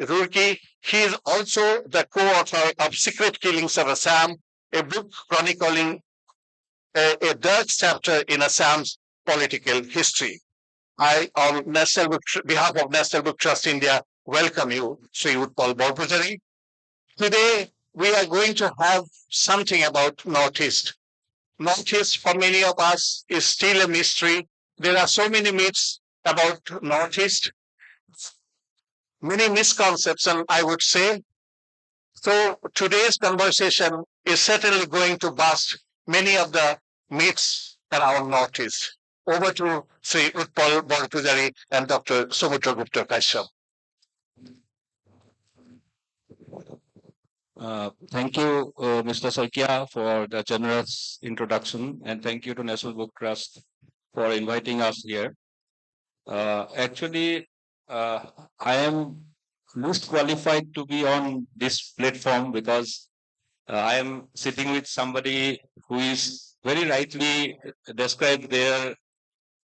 Roorkee. He is also the co-author of Secret Killings of Assam, a book chronicling a dark chapter in Assam's political history. I, on behalf of National Book Trust India, welcome you, Sri Utpal Borpujari. Today, we are going to have something about Northeast. Northeast, for many of us, is still a mystery. There are so many myths about Northeast, many misconceptions, I would say. So today's conversation is certainly going to bust many of the myths around Northeast. Over to Sri Utpal Borpujari and Dr. Sumudra Gupta Kashyap. Thank you, Mr. Saikia, for the generous introduction, and thank you to National Book Trust for inviting us here. Actually, I am most qualified to be on this platform because I am sitting with somebody who is very rightly described there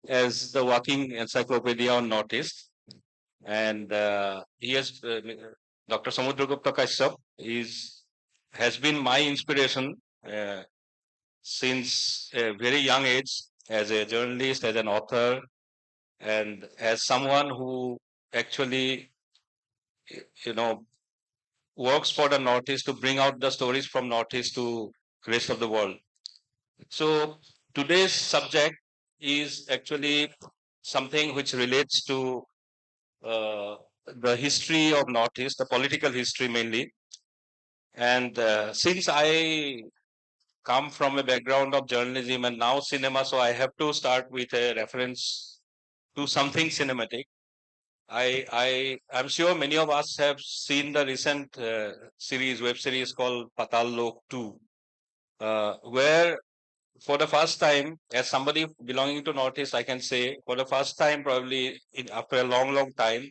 as the walking encyclopedia on Northeast. And he has, Dr. Samudragupta Kashyap has been my inspiration since a very young age as a journalist, as an author, and as someone who actually, works for the Northeast to bring out the stories from Northeast to rest of the world. So today's subject is actually something which relates to the history of Northeast, the political history mainly. And since I come from a background of journalism and now cinema, so I have to start with a reference to something cinematic. I'm sure many of us have seen the recent web series called Patal Lok 2, where for the first time, as somebody belonging to Northeast, I can say for the first time, probably after a long, long time,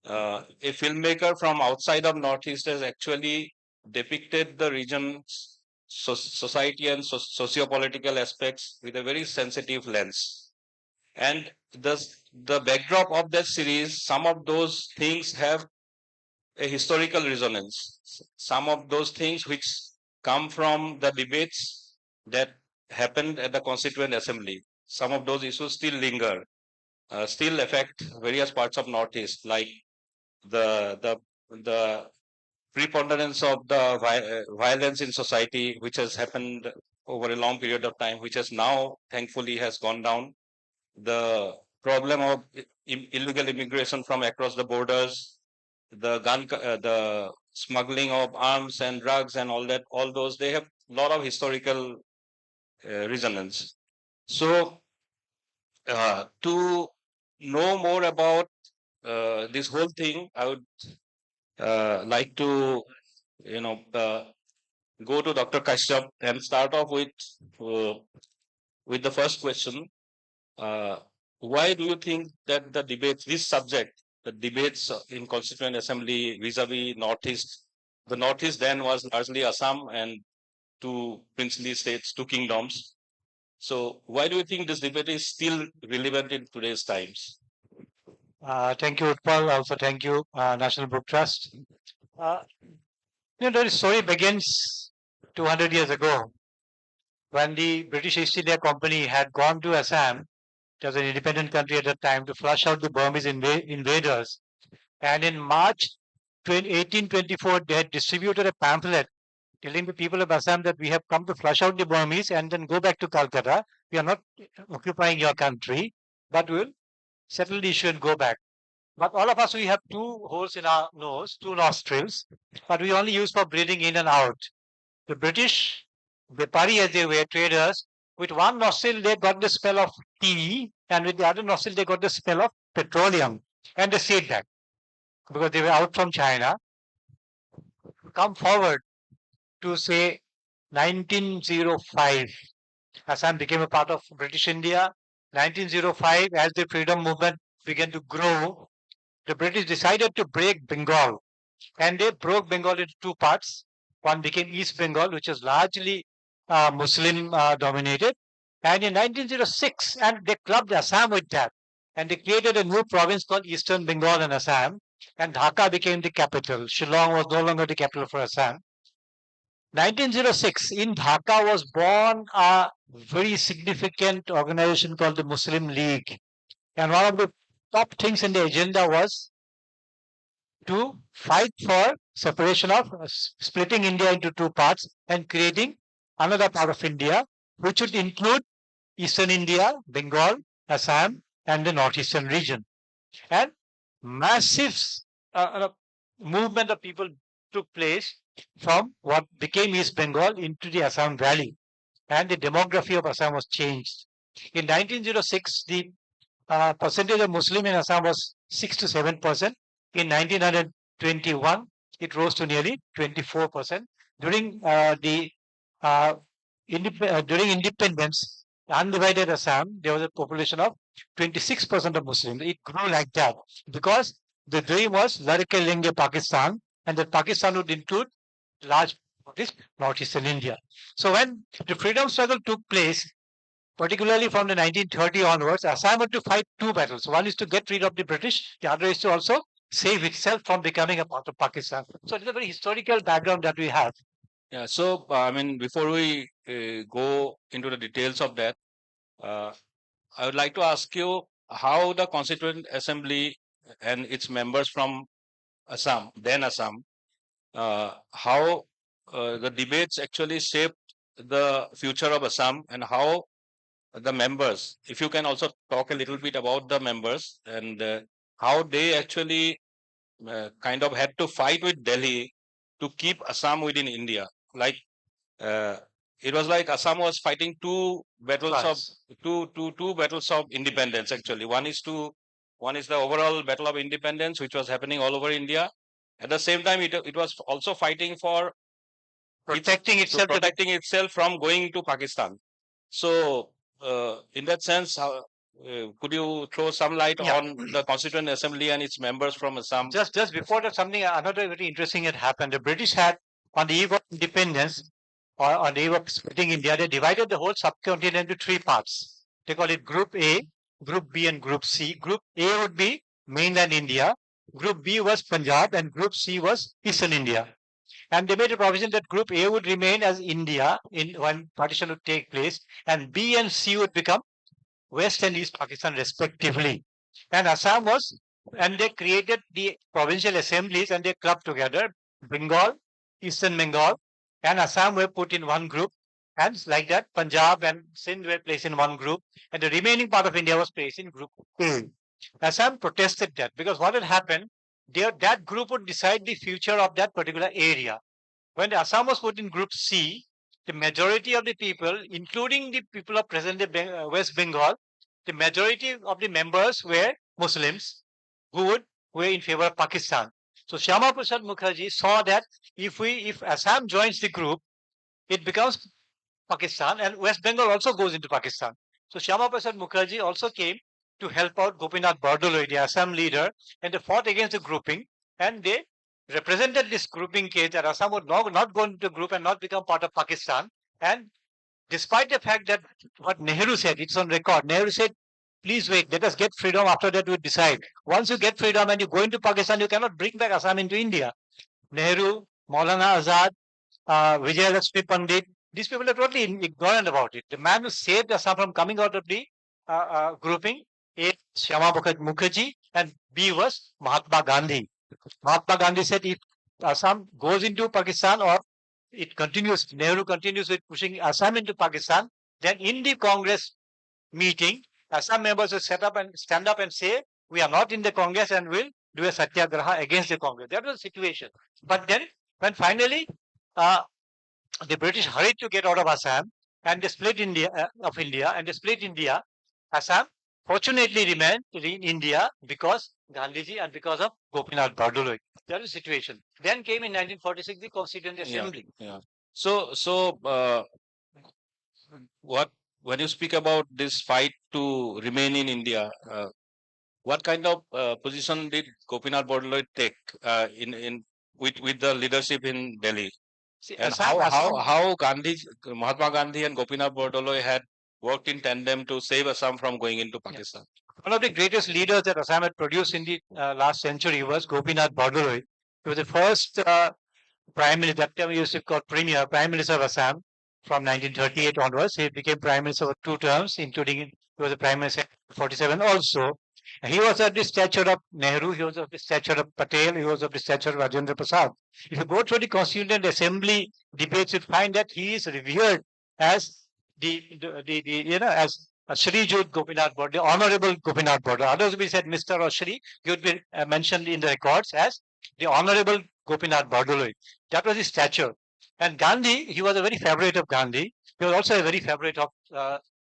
a filmmaker from outside of Northeast has actually depicted the region's society and socio-political aspects with a very sensitive lens. And the backdrop of that series, some of those things have a historical resonance. Some of those things which come from the debates that happened at the Constituent Assembly, some of those issues still linger, still affect various parts of Northeast, like the preponderance of the violence in society, which has happened over a long period of time, which has now thankfully has gone down. The problem of illegal immigration from across the borders, the smuggling of arms and drugs and all that, all those, they have a lot of historical resonance. So to know more about this whole thing, I would like to, go to Dr. Kashyap and start off with the first question. Why do you think that the debates, this subject, the debates in Constituent Assembly vis-a-vis Northeast, the Northeast then was largely Assam and two princely states, two kingdoms. So why do you think this debate is still relevant in today's times? Thank you, Utpal. Also, thank you, National Book Trust. The story begins 200 years ago when the British East India Company had gone to Assam. It was an independent country at that time, to flush out the Burmese invaders. And in March 1824, they had distributed a pamphlet telling the people of Assam that we have come to flush out the Burmese and then go back to Calcutta. We are not occupying your country, but we'll settle the issue and go back. But all of us, we have two holes in our nose, two nostrils, but we only use for breathing in and out. The British, Bepari as they were, traders, with one nostril they got the smell of tea, and with the other nostril they got the smell of petroleum. And they said that because they were out from China. Come forward to say 1905, Assam became a part of British India. 1905, as the freedom movement began to grow, the British decided to break Bengal, and they broke Bengal into two parts. One became East Bengal, which is largely Muslim dominated, and in 1906, and they clubbed Assam with that, and they created a new province called Eastern Bengal and Assam. and Dhaka became the capital. Shillong was no longer the capital for Assam. 1906, in Dhaka was born a very significant organization called the Muslim League. And one of the top things in the agenda was to fight for separation of splitting India into two parts and creating another part of India, which would include Eastern India, Bengal, Assam, and the northeastern region. And massive movement of people took place from what became East Bengal into the Assam Valley, and the demography of Assam was changed. In 1906, the percentage of Muslim in Assam was 6 to 7%. In 1921, it rose to nearly 24%. During during independence, undivided Assam, there was a population of 26% of Muslims. It grew like that because the dream was Larke Lenge Pakistan, and that Pakistan would include large part of northeastern India. So when the freedom struggle took place, particularly from the 1930 onwards, Assam had to fight two battles. One is to get rid of the British, the other is to also save itself from becoming a part of Pakistan. So it's a very historical background that we have. Yeah. So I mean, before we go into the details of that, I would like to ask you how the Constituent Assembly and its members from Assam, then Assam, how the debates actually shaped the future of Assam, and how the members, if you can also talk a little bit about the members and how they actually kind of had to fight with Delhi to keep Assam within India. Like it was like Assam was fighting two battles of two battles of independence. Actually, one is the overall battle of independence, which was happening all over India. At the same time, it was also fighting for protecting itself from going to Pakistan. So, in that sense, could you throw some light on the Constituent Assembly and its members from Assam? Just before that, another very interesting had happened. The British had, on the eve of independence, or on the eve of splitting India, they divided the whole subcontinent into three parts. They call it Group A, Group B, and Group C. Group A would be mainland India, Group B was Punjab, and Group C was Eastern India. And they made a provision that Group A would remain as India when partition would take place, and B and C would become West and East Pakistan respectively. And Assam was, and they created the provincial assemblies and they clubbed together. Bengal, Eastern Bengal, and Assam were put in one group, and like that, Punjab and Sindh were placed in one group, and the remaining part of India was placed in Group A. Assam protested that because what had happened, that group would decide the future of that particular area. When Assam was put in Group C, the majority of the people, including the people of present-day West Bengal, the majority of the members were Muslims who were in favor of Pakistan. So Shyama Prasad Mukherjee saw that if Assam joins the group, it becomes Pakistan, and West Bengal also goes into Pakistan. So Shyama Prasad Mukherjee also came to help out Gopinath Bardoloi, the Assam leader, and they fought against the grouping, and they represented this grouping case that Assam would not go into the group and not become part of Pakistan. And despite the fact that what Nehru said, it's on record, Nehru said, please wait, let us get freedom, after that we'll decide. Once you get freedom and you go into Pakistan, you cannot bring back Assam into India. Nehru, Maulana Azad, Vijay Lakshmi Pandit, these people are totally ignorant about it. The man who saved Assam from coming out of the grouping, A, Shyama Mukherjee, and B was Mahatma Gandhi. Mahatma Gandhi said if Assam goes into Pakistan or it continues, Nehru continues with pushing Assam into Pakistan, then in the Congress meeting, Assam members will stand up and say, we are not in the Congress and will do a satyagraha against the Congress. That was the situation. But then when finally the British hurried to get out of Assam and they split India, Assam fortunately remained in India because Gandhiji and because of Gopinath Bardoloi. That was the situation. Then came in 1946 the Constituent Assembly. Yeah. So when you speak about this fight to remain in India, what kind of position did Gopinath Bardoloi take with the leadership in Delhi? See, And Assam, how Mahatma Gandhi and Gopinath Bardoloi had worked in tandem to save Assam from going into Pakistan? One of the greatest leaders that Assam had produced in the last century was Gopinath Bordoloi. He was the first prime minister, that time he used to call prime minister of Assam from 1938 onwards. He became prime minister for 2 terms, including he was the prime minister in 47 also. He was of the stature of Nehru, he was of the stature of Patel, he was of the stature of Rajendra Prasad. If you go through the Constituent Assembly debates, you find that he is revered as as Shri Jut Gopinath Bordoloi, Honorable Gopinath Bordoloi. Others will be said Mr. or Shri. He would be mentioned in the records as the Honorable Gopinath Bordoloi. That was his stature. And Gandhi, he was a very favorite of Gandhi. He was also a very favorite of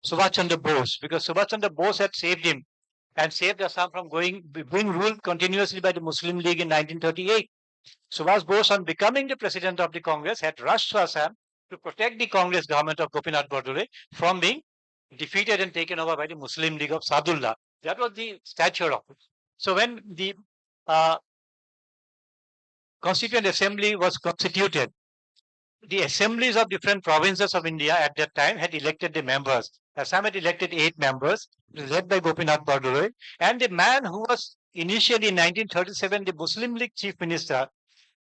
Subhash Chandra Bose, because Subhash Chandra Bose had saved him and saved Assam from being ruled continuously by the Muslim League in 1938. Subhash Bose, on becoming the president of the Congress, had rushed to Assam to protect the Congress government of Gopinath Bordoloi from being defeated and taken over by the Muslim League of Sadullah. That was the stature of it. So when the Constituent Assembly was constituted, the assemblies of different provinces of India at that time had elected the members. Assam had elected 8 members, led by Gopinath Bordoloi, and the man who was initially in 1937 the Muslim League chief minister,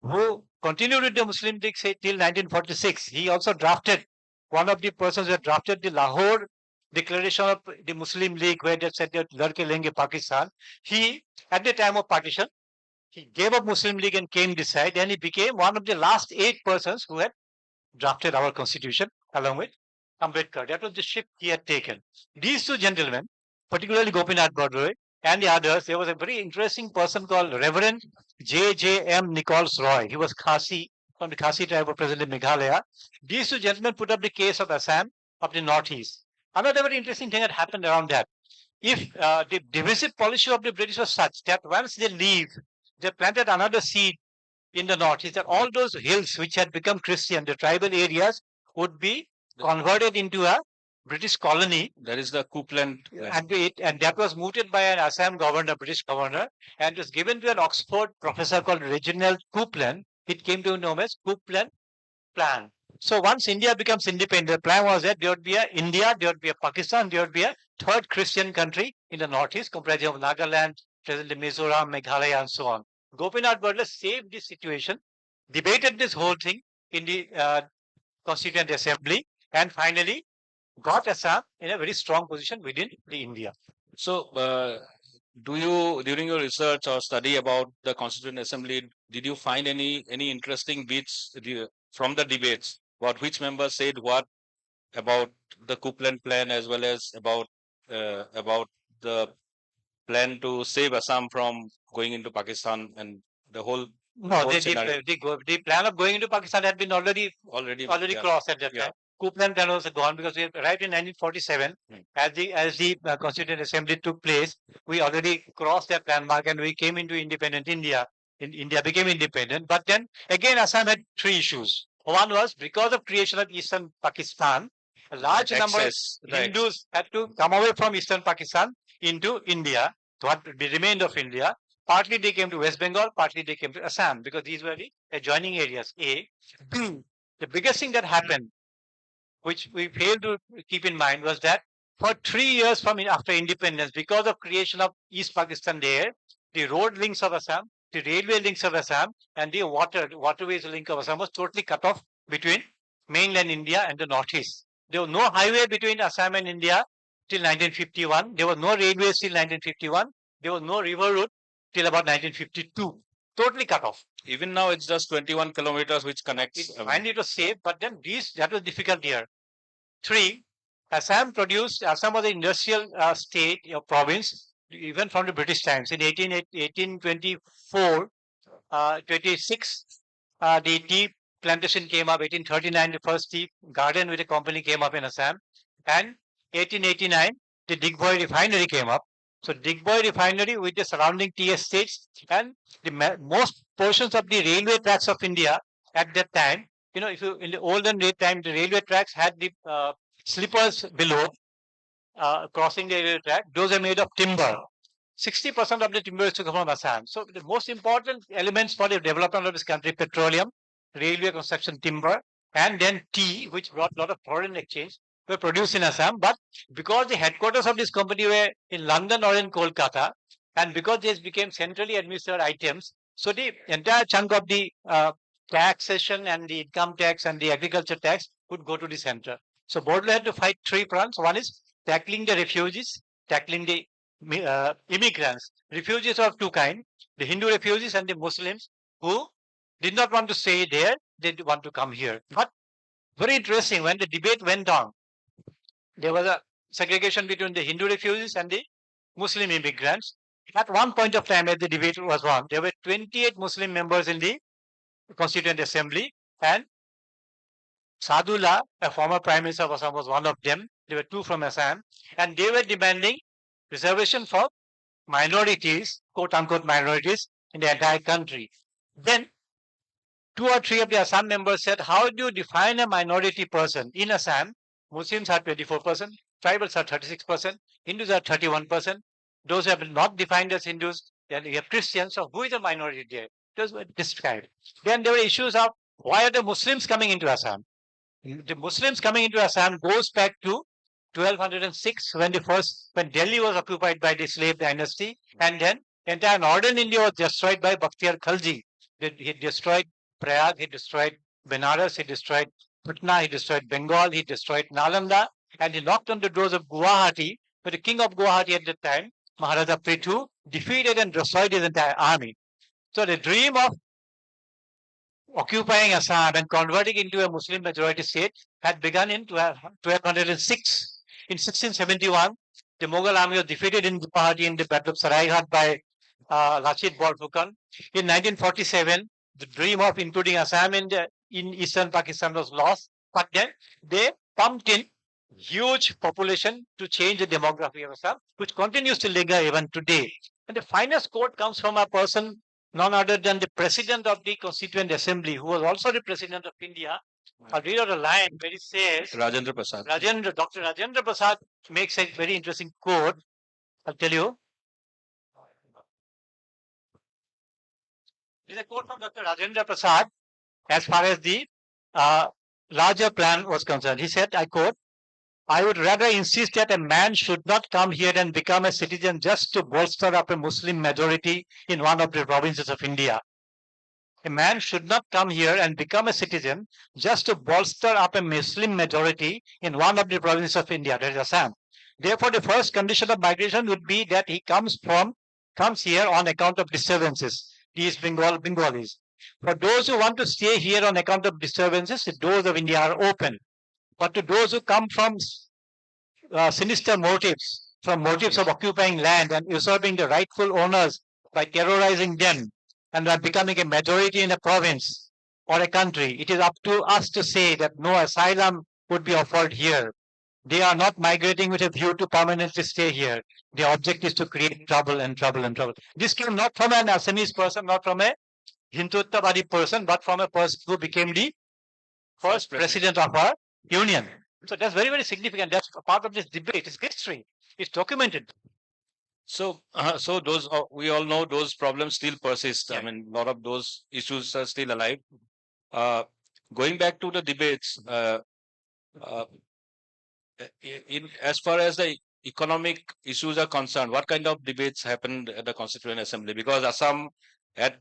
who continued with the Muslim League say till 1946. He also drafted, one of the persons who had drafted the Lahore Declaration of the Muslim League, where they said that Ladke Lenge Pakistan. He, at the time of partition, he gave up Muslim League and came this side, and he became one of the last 8 persons who had drafted our constitution along with Ambedkar. That was the ship he had taken. These 2 gentlemen, particularly Gopinath Bordoloi and the others, there was a very interesting person called Reverend J.J.M. Nichols Roy. He was Khasi, from the Khasi tribe of present Meghalaya. These 2 gentlemen put up the case of Assam of the Northeast. Another very interesting thing that happened around that. If the divisive policy of the British was such that once they leave, they planted another seed in the north, is that all those hills which had become Christian, the tribal areas, would be converted into a British colony. That is the Coupland plan. And that was mooted by an Assam governor, British governor, and it was given to an Oxford professor called Reginald Coupland. It came to be known as Coupland Plan. So once India becomes independent, the plan was that there would be a India, there would be a Pakistan, there would be a third Christian country in the northeast, comprising of Nagaland, presently Mizoram, Meghalaya, and so on. Gopinath Bordoloi saved this situation, debated this whole thing in the Constituent Assembly, and finally got Assam in a very strong position within the India. So, do you, during your research or study about the Constituent Assembly, did you find any interesting bits from the debates? What which members said what about the Coupland plan, as well as about the plan to save Assam from going into Pakistan and the whole? No, the plan of going into Pakistan had been already yeah. crossed at that time. Coupland plan was gone because we arrived in 1947. As the Constituent Assembly took place, we already crossed that landmark and we came into independent India. India became independent. But then again, Assam had 3 issues. One was because of creation of Eastern Pakistan, a large number of Hindus had to come away from Eastern Pakistan into India, what remained of India. Partly they came to West Bengal, partly they came to Assam, because these were the adjoining areas. B, the biggest thing that happened, which we failed to keep in mind, was that for 3 years from after independence, because of creation of East Pakistan there, the road links of Assam, the railway links of Assam, and the waterways link of Assam was totally cut off between mainland India and the northeast. There was no highway between Assam and India till 1951. There was no railways till 1951. There was no river route till about 1952. Totally cut off. Even now, it's just 21 kilometers which connects. Finally, it was safe, but then that was difficult here. 3, Assam was an industrial state or province, even from the British times. In 1824, 26, the tea plantation came up. 1839, the first tea garden with a company came up in Assam. And 1889, the Digboi refinery came up. So Digboi refinery with the surrounding tea estates and the most portions of the railway tracks of India at that time. If you in the olden day time, the railway tracks had the slippers below crossing the railway track. Those are made of timber. 60% of the timber is to come from Assam. So the most important elements for the development of this country: petroleum, railway construction, timber, and then tea, which brought a lot of foreign exchange. were produced in Assam, but because the headquarters of this company were in London or in Kolkata, and because these became centrally administered items, so the entire chunk of the taxation and the income tax and the agriculture tax would go to the center. So Bordelais had to fight three fronts. One is tackling the refugees, tackling the immigrants. Refugees are of two kinds: the Hindu refugees and the Muslims who did not want to stay there; they want to come here. But very interesting, when the debate went on, there was a segregation between the Hindu refugees and the Muslim immigrants. At one point of time, as the debate was on, there were 28 Muslim members in the Constituent Assembly, and Sadullah, a former Prime Minister of Assam, was one of them. There were two from Assam, and they were demanding reservation for minorities, quote unquote minorities, in the entire country. Then, two or three of the Assam members said, how do you define a minority person? In Assam, Muslims are 24%, tribals are 36%, Hindus are 31%. Those who have not defined as Hindus, then you have Christians. So who is a minority there? Those were described. Then there were issues of why are the Muslims coming into Assam? The Muslims coming into Assam goes back to 1206 when Delhi was occupied by the slave dynasty, and then entire northern India was destroyed by Bakhtiyar Khalji. He destroyed Prayag, he destroyed Benares, he destroyed Patna, he destroyed Bengal, he destroyed Nalanda, and he knocked on the doors of Guwahati. But the king of Guwahati at the time, Maharaja Prithu, defeated and destroyed his entire army. So the dream of occupying Assam and converting into a Muslim majority state had begun in 1206. In 1671, the Mughal army was defeated in Guwahati in the Battle of Saraighat by Lachit Borphukan. In 1947, the dream of including Assam in eastern Pakistan was lost, but then they pumped in huge population to change the demography of Assam, which continues to linger even today. And the finest quote comes from a person none other than the president of the Constituent Assembly, who was also the president of India. I'll read out a line where he says, Rajendra Prasad. Dr. Rajendra Prasad makes a very interesting quote. I'll tell you. This is a quote from Dr. Rajendra Prasad as far as the larger plan was concerned. He said, I quote, I would rather insist that a man should not come here and become a citizen just to bolster up a Muslim majority in one of the provinces of India. A man should not come here and become a citizen just to bolster up a Muslim majority in one of the provinces of India, that is Assam. Therefore, the first condition of migration would be that he comes here on account of disturbances. These Bengalis. For those who want to stay here on account of disturbances, the doors of India are open. But to those who come from sinister motives, from motives of occupying land and usurping the rightful owners by terrorizing them and by becoming a majority in a province or a country, it is up to us to say that no asylum would be offered here. They are not migrating with a view to permanently stay here. The object is to create trouble and trouble and trouble. This came not from an Assamese person, not from a Hindutvadi person, but from a person who became the first president of our union. So that's very, very significant. That's a part of this debate. It's history. It's documented. So those we all know those problems still persist. Yeah. I mean, a lot of those issues are still alive. Going back to the debates, as far as the economic issues are concerned, what kind of debates happened at the Constituent Assembly? Because Assam had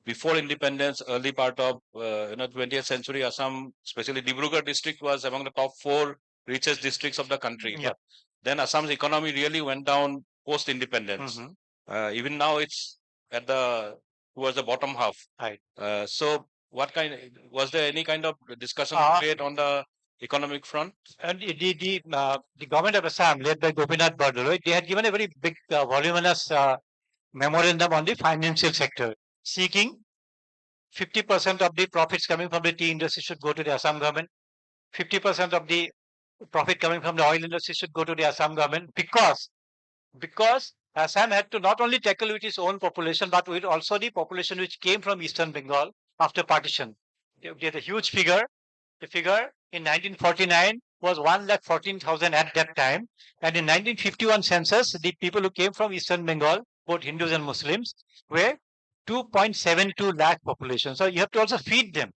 before independence, early part of 20th century, Assam, especially Dibrugarh district, was among the top 4 richest districts of the country. Yeah. But then Assam's economy really went down post independence. Even now, it's towards the bottom half. Right. So, was there any kind of discussion debate on the economic front? And the government of Assam, led by Gopinath Bardoloi, they had given a very big, voluminous memorandum on the financial sector, seeking 50% of the profits coming from the tea industry should go to the Assam government. 50% of the profit coming from the oil industry should go to the Assam government, because Assam had to not only tackle with its own population, but with also the population which came from Eastern Bengal after partition. They had a huge figure. The figure in 1949 was 1,14,000 at that time. And in 1951 census, the people who came from Eastern Bengal, both Hindus and Muslims, were 2.72 lakh population. So you have to also feed them.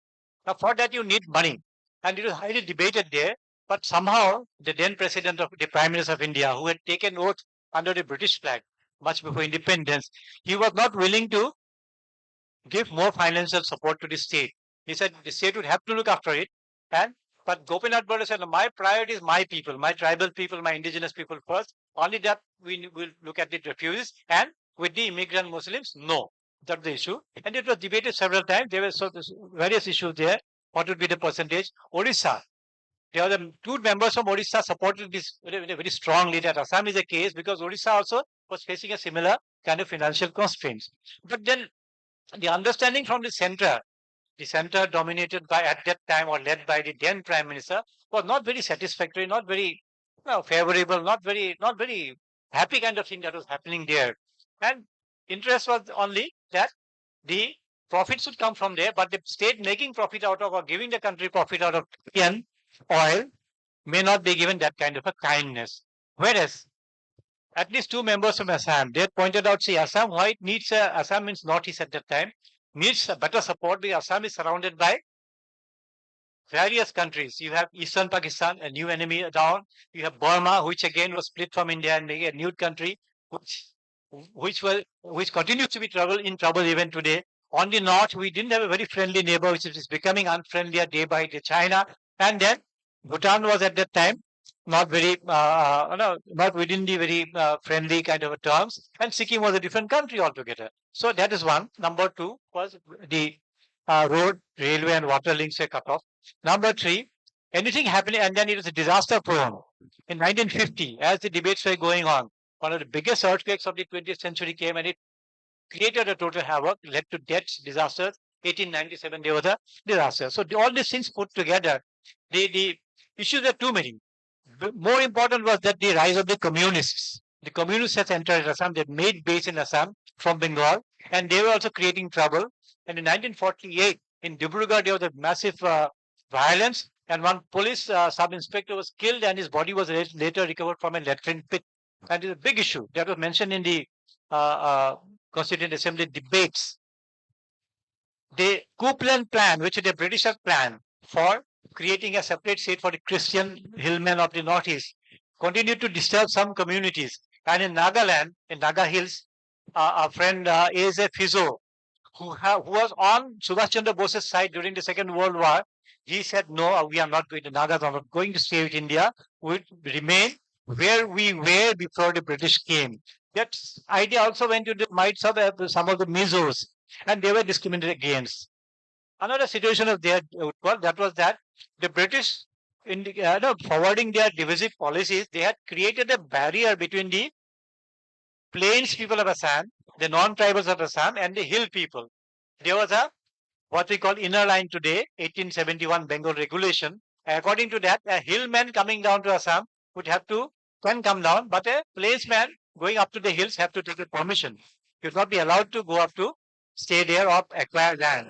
Now for that you need money. And it was highly debated there. But somehow the then president of the Prime Minister of India, who had taken oath under the British flag much before independence, he was not willing to give more financial support to the state. He said the state would have to look after it. And but Gopinath Borde said, "No, my priority is my people, my tribal people, my indigenous people first. Only that we will look at the refugees, and with the immigrant Muslims, no." That's the issue. And it was debated several times. There were various issues there. What would be the percentage? Odisha. There were the two members from Odisha supported this very strongly. That Assam is a case because Odisha also was facing a similar kind of financial constraints. But then the understanding from the center dominated by at that time or led by the then prime minister was not very satisfactory, not very favorable, not very happy kind of thing that was happening there. And interest was only that the profit should come from there, but the state making profit out of or giving the country profit out of Indian oil may not be given that kind of a kindness. Whereas at least two members from Assam, they had pointed out, see, Assam, why it needs, Assam means Northeast at that time, needs a better support because Assam is surrounded by various countries. You have Eastern Pakistan, a new enemy down. You have Burma, which again was split from India and made a new country, which continues to be in trouble even today. On the north, we didn't have a very friendly neighbor, which is becoming unfriendlier day by day, China. And then Bhutan was at that time not very, not within the very friendly kind of terms. And Sikkim was a different country altogether. So that is one. Number two was the road, railway, and water links were cut off. Number three, anything happening, and then it was a disaster prone. In 1950, as the debates were going on, one of the biggest earthquakes of the 20th century came and it created a total havoc, led to deaths, disasters. 1897, there was a disaster. So all these things put together, the issues are too many. More important was that the rise of the communists. The communists had entered Assam, they made base in Assam from Bengal, and they were also creating trouble. And in 1948, in Dibrugarh, there was a massive violence, and one police sub-inspector was killed, and his body was later recovered from a latrine pit. And it's a big issue that was mentioned in the Constituent Assembly debates. The Copeland plan, which is the British plan for creating a separate state for the Christian hillmen of the Northeast, continued to disturb some communities. And in Nagaland, in Naga Hills, a friend A.Z. Fizo, who was on Subhash Chandra Bose's side during the Second World War, he said, no, we are not going to, Nagas are not going to stay with India. We remain where we were before the British came. That idea also went to the minds of some of the Mizos, and they were discriminated against. Another situation of their that was that the British, in forwarding their divisive policies, they had created a barrier between the plains people of Assam, the non-tribals of Assam, and the hill people. There was a what we call inner line today, 1871 Bengal regulation. According to that, a hillman coming down to Assam can come down, but a placeman going up to the hills have to take a permission. You will not be allowed to go up to stay there or acquire land.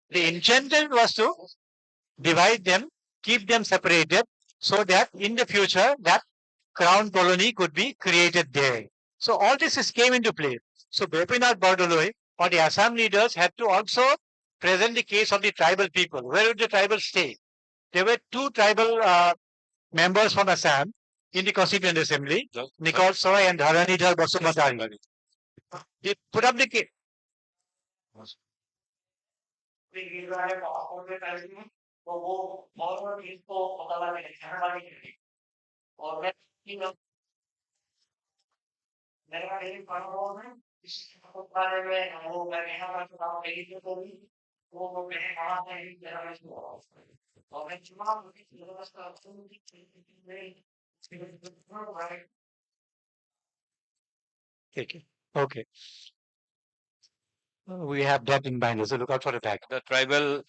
The intention was to divide them, keep them separated, so that in the future that crown colony could be created there. So all this came into play. So Gopinath Bordoloi or the Assam leaders had to also present the case of the tribal people. Where would the tribals stay? There were two tribal members from Assam in the Constituent Assembly, Nicole Soy and Dharanidhar Basumadari. They put up the case. Okay. We have that in mind, so look out for the back. The tribal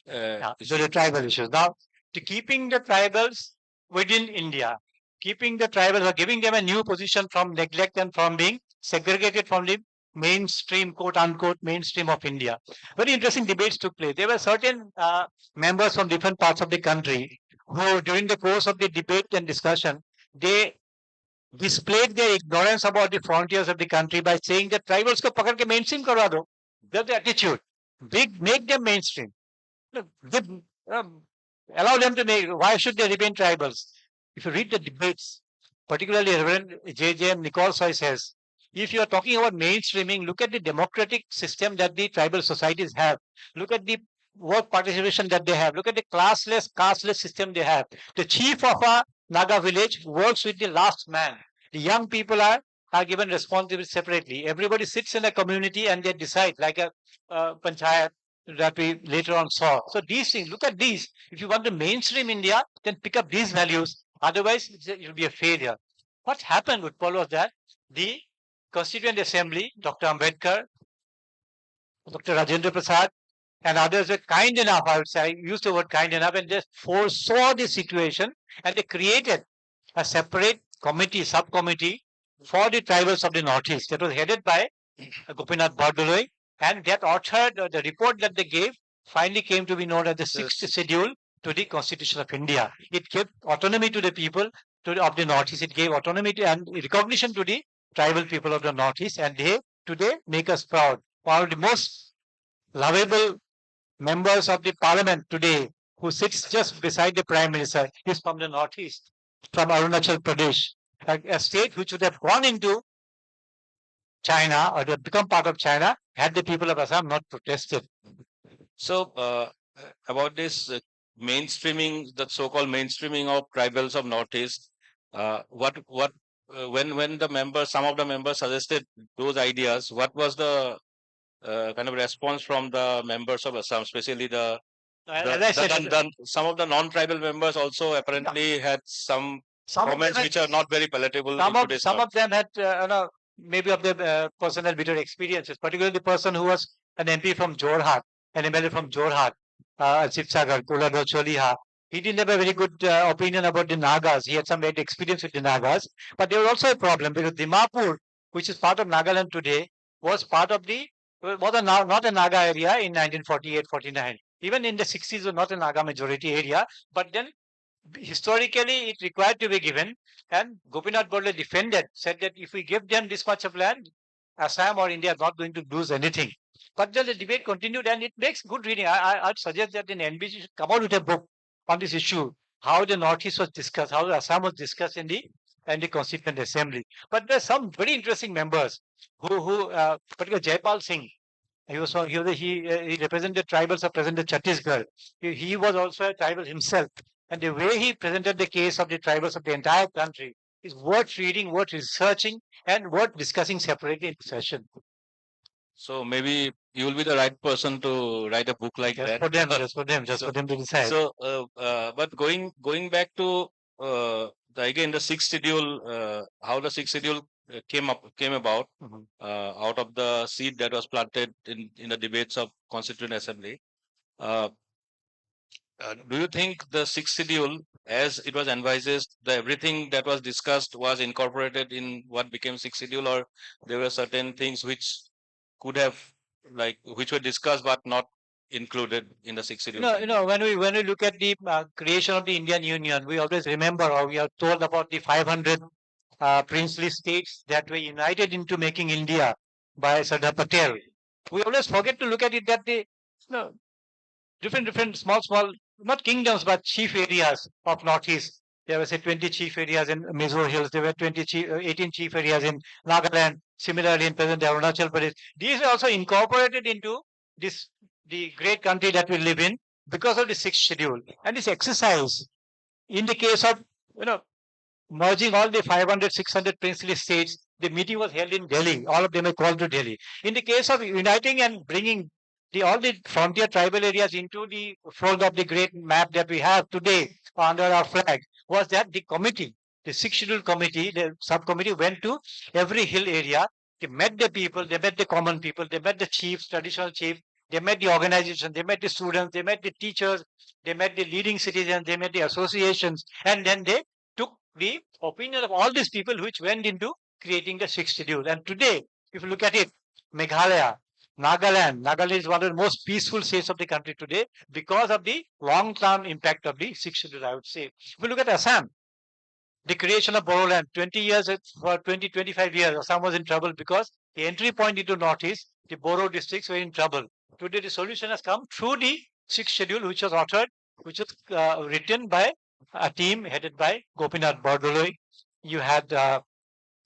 So the tribal issues. Now, to keeping the tribals within India, keeping the tribals or giving them a new position from neglect and from being segregated from the mainstream, quote unquote, mainstream of India. Very interesting debates took place. There were certain members from different parts of the country who, during the course of the debate and discussion, they displayed their ignorance about the frontiers of the country by saying that tribals ko pakad ke mainstream karwa do. That's the attitude. Make them mainstream. Allow them to make. Why should they remain tribals? if you read the debates, particularly Reverend J.J.M. Nicholsoy says, if you are talking about mainstreaming, look at the democratic system that the tribal societies have. Look at the work participation that they have. Look at the classless, casteless system they have. The chief of a Naga village works with the last man. The young people are given responsibility separately. Everybody sits in a community and they decide, like a panchayat that we later on saw. So these things, look at these. If you want to mainstream India, then pick up these values. Otherwise, it will be a failure. What happened with Paul was that the Constituent Assembly, Dr. Ambedkar, Dr. Rajendra Prasad, and others were kind enough, I would say, I used the word kind enough, and just foresaw the situation, and they created a separate committee, subcommittee for the tribals of the Northeast. That was headed by Gopinath Bardoloi, and that authored the report that they gave finally came to be known as the sixth schedule to the Constitution of India. It gave autonomy to the people of the Northeast. It gave autonomy and recognition to the tribal people of the Northeast, and they today make us proud. One of the most lovable members of the parliament today, who sits just beside the prime minister, is from the Northeast, from Arunachal Pradesh, a state which would have gone into China or to have become part of China had the people of Assam not protested. So, about this mainstreaming, the so-called mainstreaming of tribals of Northeast, when the members, some of the members suggested those ideas, what was the kind of response from the members of Assam, especially some of the non-tribal members also apparently had some comments which are not very palatable. Some of them had maybe of their personal bitter experiences, particularly the person who was an MP from Jorhat, an MLA from Jorhat, Sibsagar, Kulado Choliha. He didn't have a very good opinion about the Nagas. He had some bad experience with the Nagas. But there was also a problem because Dimapur, which is part of Nagaland today, was part of not a Naga area in 1948-49. Even in the 60s, was not a Naga majority area. But then historically, it required to be given. And Gopinath Bardoloi defended, said that if we give them this much of land, Assam or India is not going to lose anything. But then the debate continued, and it makes good reading. I'd suggest that in NBC should come out with a book on this issue, how the Northeast was discussed, how the Assam was discussed in the Constituent Assembly. But there's some very interesting members who particularly Jaipal Singh. He represented tribals of present Chhattisgarh. He was also a tribal himself. And the way he presented the case of the tribals of the entire country is worth reading, worth researching, and worth discussing separately in session. So maybe you will be the right person to write a book like that. For them to decide. So, but going back to again the sixth schedule, how the sixth schedule came about out of the seed that was planted in the debates of Constituent Assembly. Do you think the sixth schedule, as it was envisaged, everything that was discussed was incorporated in what became sixth schedule, or there were certain things which could have, which were discussed but not included in the sixth schedule? When we look at the creation of the Indian Union, we always remember, or we are told about the 500 princely states that were united into making India by Sardar Patel. We always forget to look at it that the different small, not kingdoms, but chief areas of Northeast. There were, say, 20 chief areas in Mizo Hills. There were 18 chief areas in Nagaland. Similarly, in present Arunachal Pradesh. These are also incorporated into the great country that we live in because of the sixth schedule. And this exercise, in the case of, merging all the 500, 600 princely states, the meeting was held in Delhi. All of them are called to Delhi. In the case of uniting and bringing all the frontier tribal areas into the fold of the great map that we have today under our flag, was that the committee, the sixth schedule committee, the subcommittee went to every hill area. They met the people, they met the common people, they met the chiefs, traditional chiefs, they met the organization, they met the students, they met the teachers, they met the leading citizens, they met the associations, and then they took the opinion of all these people which went into creating the sixth schedule. And today, if you look at it, Meghalaya, Nagaland is one of the most peaceful states of the country today because of the long-term impact of the sixth schedule, I would say. If we look at Assam, the creation of Boroland, 25 years, Assam was in trouble because the entry point into Northeast, the Boro districts were in trouble. Today, the solution has come through the sixth schedule, which was authored, which was written by a team headed by Gopinath Bordoloi. You had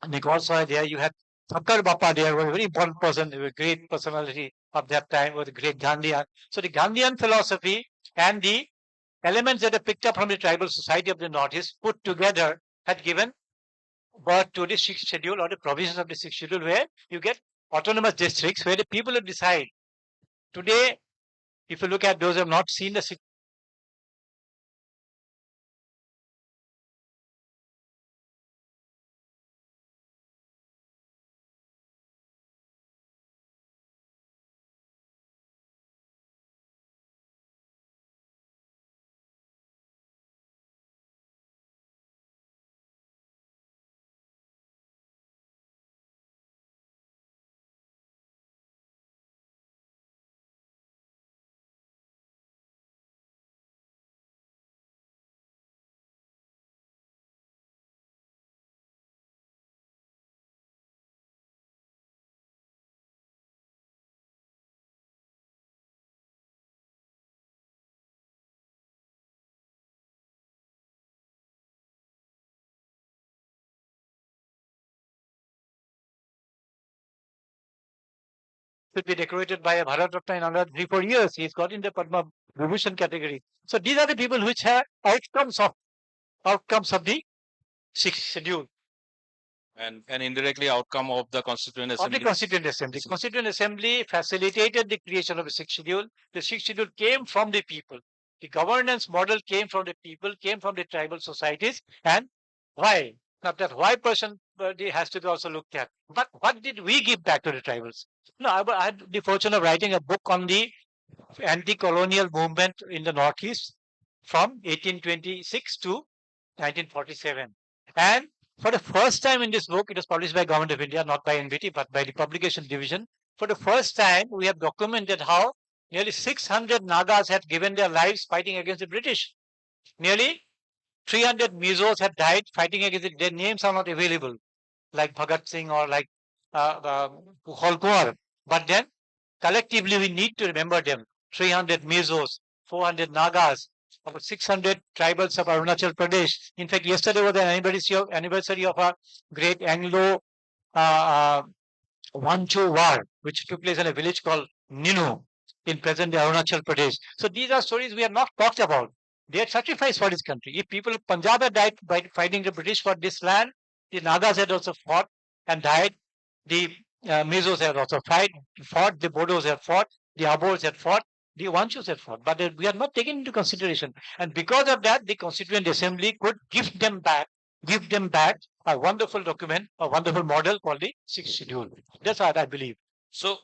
Nicole Soy there. You had Thakkar Bappa there, was a very important person, a great personality of that time, was a great Gandhian. So the Gandhian philosophy and the elements that are picked up from the tribal society of the Northeast put together had given birth to the sixth schedule or the provisions of the sixth schedule, where you get autonomous districts where the people will decide. Today, if you look at those who have not seen the should be decorated by a Bharat Ratna in another 3-4 years. He's got in the Padma Vibhushan category. So these are the people which have outcomes of the sixth schedule. And indirectly outcome of the Constituent Assembly. Of the Constituent Assembly. Constituent Assembly facilitated the creation of the sixth schedule. The sixth schedule came from the people. The governance model came from the people, came from the tribal societies. And why? Now that why person has to be also looked at. But what did we give back to the tribals? No, I had the fortune of writing a book on the anti-colonial movement in the Northeast from 1826 to 1947. And for the first time in this book, it was published by Government of India, not by NBT, but by the publication division. For the first time, we have documented how nearly 600 Nagas had given their lives fighting against the British. Nearly 300 Mizos have died fighting against it. Their names are not available, like Bhagat Singh or like Holkar. But then, collectively, we need to remember them. 300 Mizos, 400 Nagas, about 600 tribals of Arunachal Pradesh. In fact, yesterday was the anniversary of a great Anglo Wancho war, which took place in a village called Ninu in present-day Arunachal Pradesh. So these are stories we have not talked about. They had sacrificed for this country. If people of Punjab had died by fighting the British for this land, the Nagas had also fought and died. The Mizos had also fought. The Bodos had fought. The Abors had fought. The Wanchos had fought. But we are not taken into consideration. And because of that, the Constituent Assembly could give them back a wonderful document, a wonderful model called the Sixth Schedule. That's what I believe. So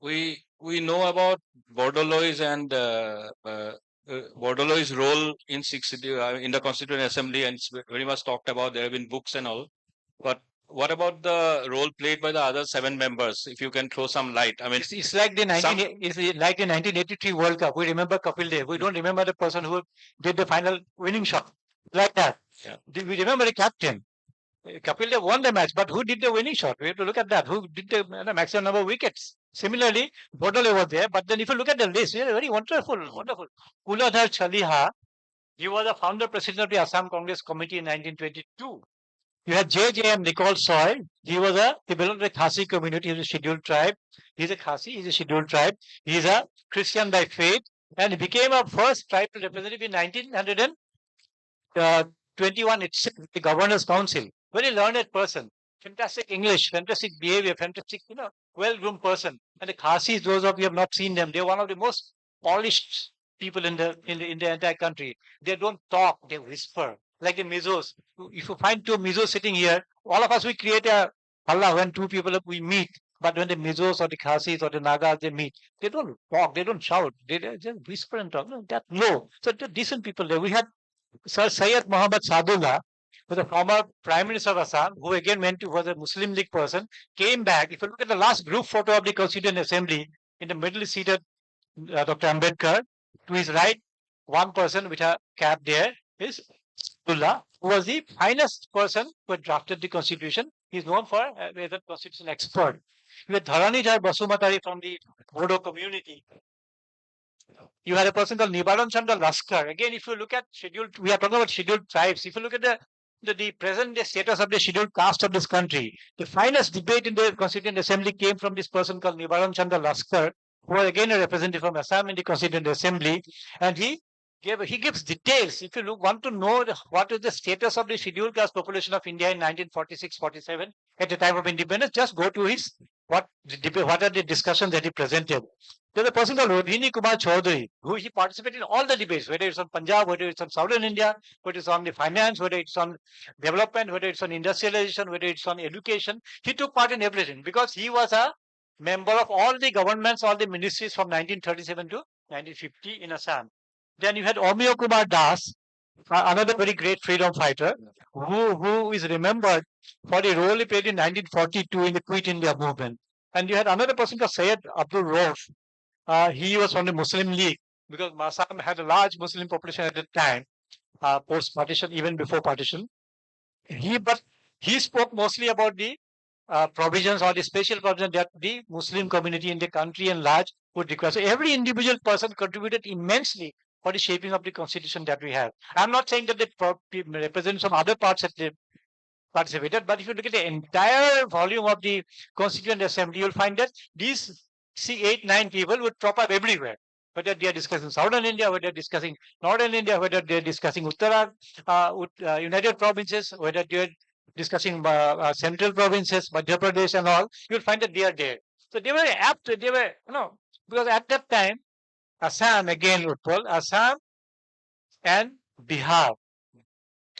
we know about Bordoloi's and Bordoloi's role in in the Constituent Assembly, and it's very much talked about. There have been books and all. But what about the role played by the other 7 members? If you can throw some light. I mean, it's like the 1983 World Cup. We remember Kapil Dev. We don't remember the person who did the final winning shot. Like that. Yeah. We remember the captain. Kapil Dev won the match, but who did the winning shot? We have to look at that. Who did the maximum number of wickets? Similarly, Bodole was there, but then if you look at the list, it's very wonderful. Kuladhar Chaliha, he was the founder president of the Assam Congress Committee in 1922. You had J.J.M. Nicole Soy. He belonged to the Khasi community. He's a scheduled tribe. He's a Khasi. He's a scheduled tribe. He's a Christian by faith, and he became our first tribal representative in 1921. It's the Governor's Council. Very learned person. Fantastic English, fantastic behavior, fantastic, well-groomed person. And the Khasis, those of you who have not seen them, they're one of the most polished people in the entire country. They don't talk, they whisper. Like the Mizos. If you find 2 Mizos sitting here, all of us, we create a halla when 2 people we meet. But when the Mizos or the Khasis or the Nagas, they meet, they don't talk, they don't shout. They just whisper and talk. No, that's low. So they're decent people there. We had Sir Syed Muhammad Sadullah, who was the former Prime Minister of Assam, who again was a Muslim League person, came back. If you look at the last group photo of the Constituent Assembly, in the middle is seated Dr. Ambedkar. To his right, one person with a cap there is Sadullah, who was the finest person who had drafted the Constitution. He's known for as a constitutional expert. We had Dharanijai Basumatari from the Bodo community. You had a person called Nibaran Chandra Laskar. Again, if you look at scheduled, we are talking about scheduled tribes. If you look at the present day status of the scheduled caste of this country, the finest debate in the Constituent Assembly came from this person called Nibaran Chandra Laskar, who was again a representative from Assam in the Constituent Assembly, and he gives details. If you want to know what is the status of the scheduled caste population of India in 1946-47 at the time of independence, just go to his what are the discussions that he presented. There's a person called Rohini Kumar Chaudhary, who he participated in all the debates, whether it's on Punjab, whether it's on Southern India, whether it's on the finance, whether it's on development, whether it's on industrialization, whether it's on education. He took part in everything because he was a member of all the governments, all the ministries from 1937 to 1950 in Assam. Then you had Omiyo Kumar Das, another very great freedom fighter, who is remembered for the role he played in 1942 in the Quit India movement. And you had another person called Syed Abdul Rauf. He was from the Muslim League because Assam had a large Muslim population at the time, post partition, even before partition. But he spoke mostly about the provisions or the special provisions that the Muslim community in the country and large would require. So every individual person contributed immensely for the shaping of the constitution that we have. I'm not saying that the representatives from other parts that they participated, but if you look at the entire volume of the Constituent Assembly, you'll find that these 8-9 people would crop up everywhere. Whether they are discussing Southern India, whether they're discussing Northern India, whether they're discussing United Provinces, whether they're discussing central provinces, Madhya Pradesh and all, you'll find that they are there. So they were apt, because at that time, Assam, again, Utpal, Assam and Bihar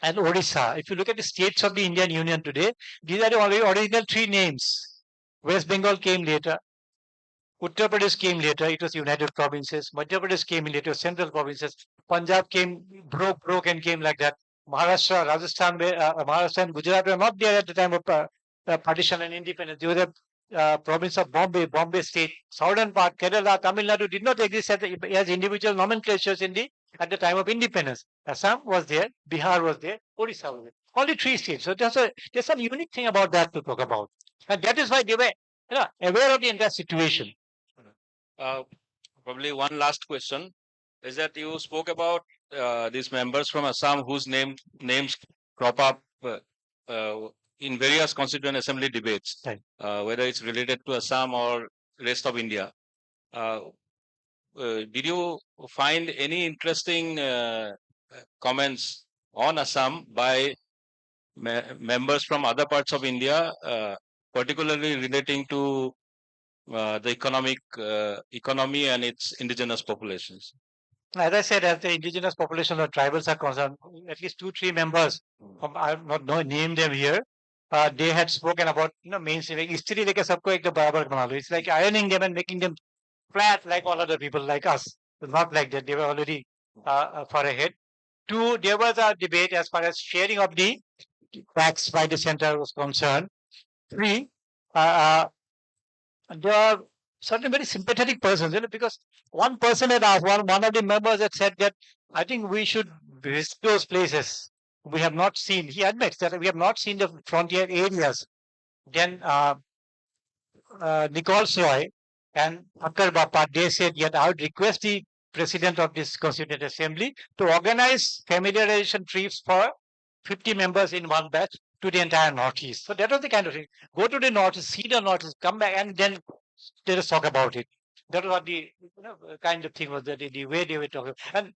and Odisha. If you look at the states of the Indian Union today, these are the original three names. West Bengal came later. Uttar Pradesh came later. It was United Provinces. Madhya Pradesh came in later. Central provinces. Punjab broke and came like that. Maharashtra, Rajasthan, Maharashtra and Gujarat were not there at the time of partition and independence. They were the province of Bombay state. Southern part, Kerala, Tamil Nadu did not exist as individual nomenclatures at the time of independence. Assam was there, Bihar was there, Odisha was there. Only three states. So there's some unique thing about that to talk about. And that is why they were aware of the entire situation. Probably one last question is that you spoke about these members from Assam whose names crop up in various Constituent Assembly debates, Right. Whether it's related to Assam or rest of India. Did you find any interesting comments on Assam by members from other parts of India, particularly relating to the economy and its indigenous populations? As I said, as the indigenous population or tribals are concerned, at least 2-3 members, I've not named them here, they had spoken about mainstream. Istri leke sabko ekdam barabar bana lo. It's like ironing them and making them flat like all other people like us. Not like that. They were already far ahead. 2, there was a debate as far as sharing of the tax by the center was concerned. 3, there are certain very sympathetic persons, because one person had asked, one of the members had said that I think we should visit those places we have not seen. He admits that we have not seen the frontier areas. Then Nicole Soy and Thakkar Bappa, they said, yet I would request the president of this Constituent Assembly to organize familiarization trips for 50 members in one batch to the entire Northeast. So that was the kind of thing. Go to the Northeast, see the Northeast, come back, and then let us talk about it. That was what the kind of thing was, the way they were talking. And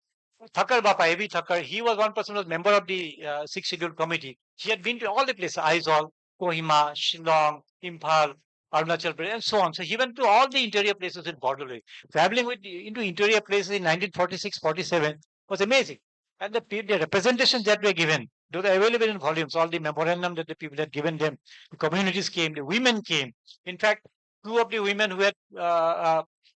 Thakkar Bappa, A.B. Thakkar, he was one person who was member of the 6th Scheduled Committee. He had been to all the places, Aizawl, Kohima, Shillong, Imphal, Arunachal Pradesh, and so on. So he went to all the interior places in borderline. Traveling into interior places in 1946-47 was amazing. And the representations that were given, those are available in volumes, all the memorandum that the people had given them. The communities came, the women came. In fact, 2 of the women who had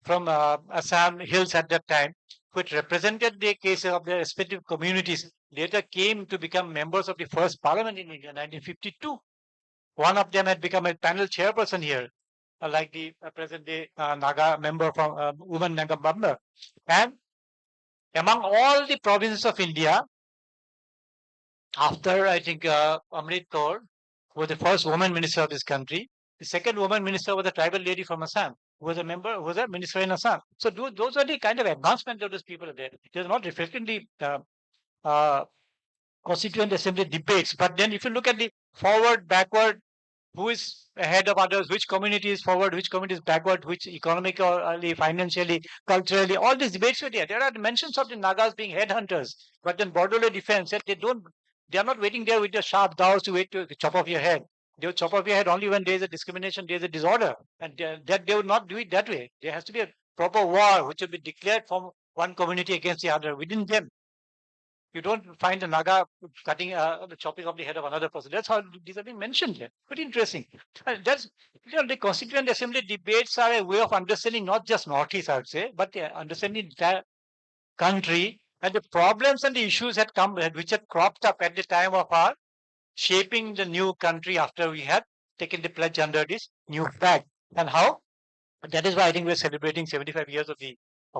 from Assam Hills at that time, who had represented the cases of their respective communities, later came to become members of the first parliament in India, 1952. One of them had become a panel chairperson here, like the present-day Naga member from woman Naga member. And among all the provinces of India, after I think Amrit Kaur was the first woman minister of this country, the second woman minister was a tribal lady from Assam. was a member, was a minister in Assam. So those are the kind of advancement that those people are there. It is not reflecting the uh, Constituent Assembly debates. But then if you look at the forward, backward, who is ahead of others, which community is forward, which community is backward, which economically, financially, culturally, all these debates were there. There are mentions of the Nagas being headhunters, but then borderline defense said they are not waiting there with the sharp dows to wait to chop off your head. They will chop off your head only when there is a discrimination, there is a disorder, and that they will not do it that way. There has to be a proper war which will be declared from one community against the other within them. You don't find a Naga cutting, the chopping of the head of another person. That's how these have been mentioned here. Pretty interesting. That's the Constituent Assembly debates are a way of understanding not just Northeast, I would say, but understanding the country and the problems and the issues that come which had cropped up at the time of our shaping the new country after we had taken the pledge under this new flag, and how that is why I think we're celebrating 75 years of a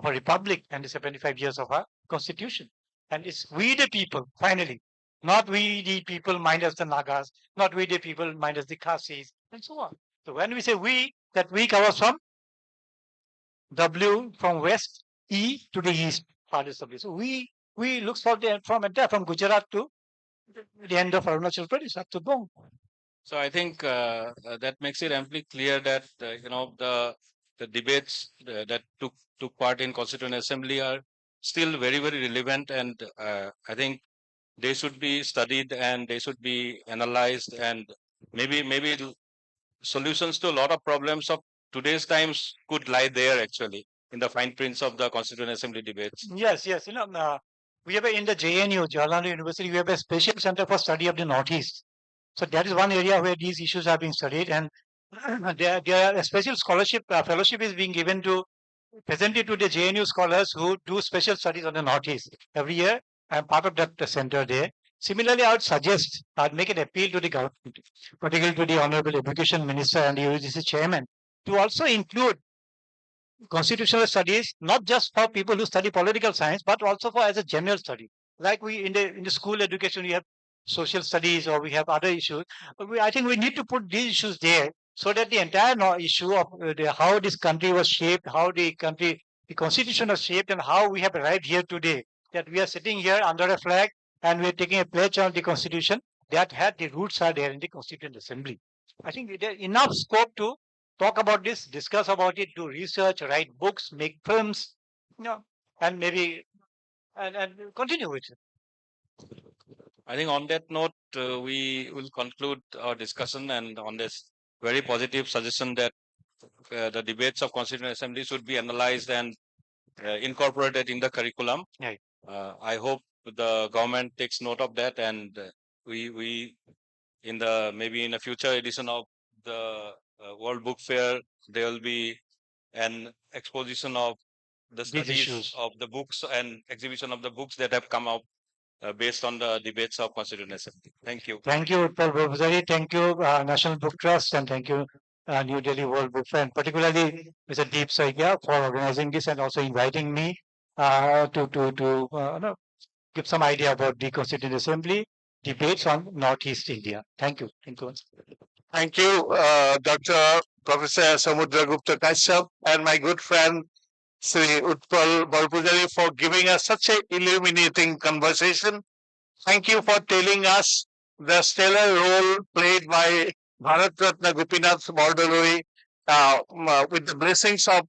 republic and the 75 years of our constitution. And it's we the people, finally, not we the people minus the Nagas, not we the people minus the Khasis, and so on. So when we say we, that we covers from W from west, E to the east, farthest of it. So we looks for the from Gujarat to the end of Arunachal Pradesh up to Bong. So I think that makes it amply clear that the debates that took part in Constituent Assembly are still very relevant, and I think they should be studied and they should be analyzed, and maybe solutions to a lot of problems of today's times could lie there actually in the fine prints of the Constituent Assembly debates. Yes. We have in the JNU, Jawaharlal University, we have a special center for study of the Northeast. So that is one area where these issues are being studied, and there are a special scholarship fellowship is being given to presently to the JNU scholars who do special studies on the Northeast every year. I'm part of that center there. Similarly, I would suggest, I'd make an appeal to the government, particularly to the Honorable Education Minister and the UGC Chairman, to also include constitutional studies, not just for people who study political science, but also for as a general study. Like we in the school education, we have social studies or we have other issues. But I think we need to put these issues there so that the entire issue of how this country was shaped, how the constitution was shaped, and how we have arrived here today. That we are sitting here under a flag and we are taking a pledge on the constitution that had the roots are there in the Constituent Assembly. I think there is enough scope to talk about this, discuss about it, do research, write books, make films, and maybe and continue with it. I think on that note, we will conclude our discussion, and on this very positive suggestion that the debates of Constituent Assembly should be analyzed and incorporated in the curriculum. Right. I hope the government takes note of that, and we in the maybe in a future edition of the World Book Fair, there will be an exposition of the studies of the books and exhibition of the books that have come out based on the debates of Constituent Assembly. Thank you. Thank you, Utpal Bhubzari. Thank you, National Book Trust, and thank you, New Delhi World Book Fair, and particularly Mr. Deep Saikia for organizing this and also inviting me to give some idea about the Constituent Assembly debates on Northeast India. Thank you. Thank you. Thank you, Dr. Professor Samudragupta Kashyap, and my good friend Sri Utpal Bharpujari for giving us such an illuminating conversation. Thank you for telling us the stellar role played by Bharat Ratna Gopinath Bordoloi with the blessings of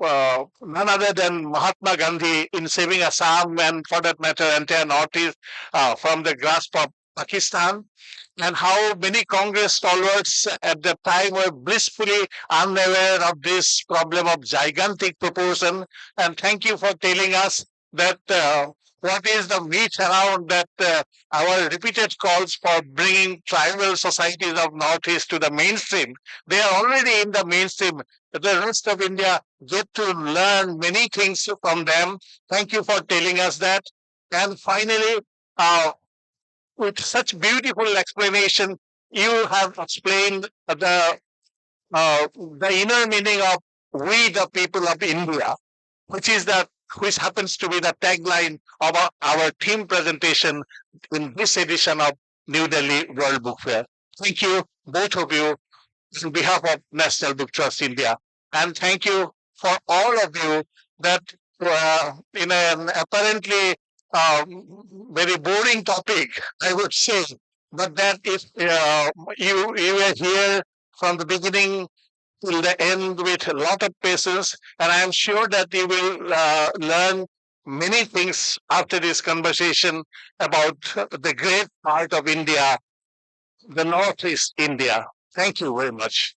none other than Mahatma Gandhi in saving Assam and, for that matter, entire Northeast from the grasp of Pakistan, and how many Congress stalwarts at the time were blissfully unaware of this problem of gigantic proportion. And thank you for telling us that what is the meat around that our repeated calls for bringing tribal societies of Northeast to the mainstream. They are already in the mainstream. The rest of India get to learn many things from them. Thank you for telling us that. And finally, with such beautiful explanation, you have explained the inner meaning of "we the people of India," which happens to be the tagline of our theme presentation in this edition of New Delhi World Book Fair. Thank you, both of you, on behalf of National Book Trust India. And thank you for all of you that in an apparently very boring topic, I would say, but that is you were here from the beginning till the end with a lot of patience, and I am sure that you will learn many things after this conversation about the great part of India, the Northeast India. Thank you very much.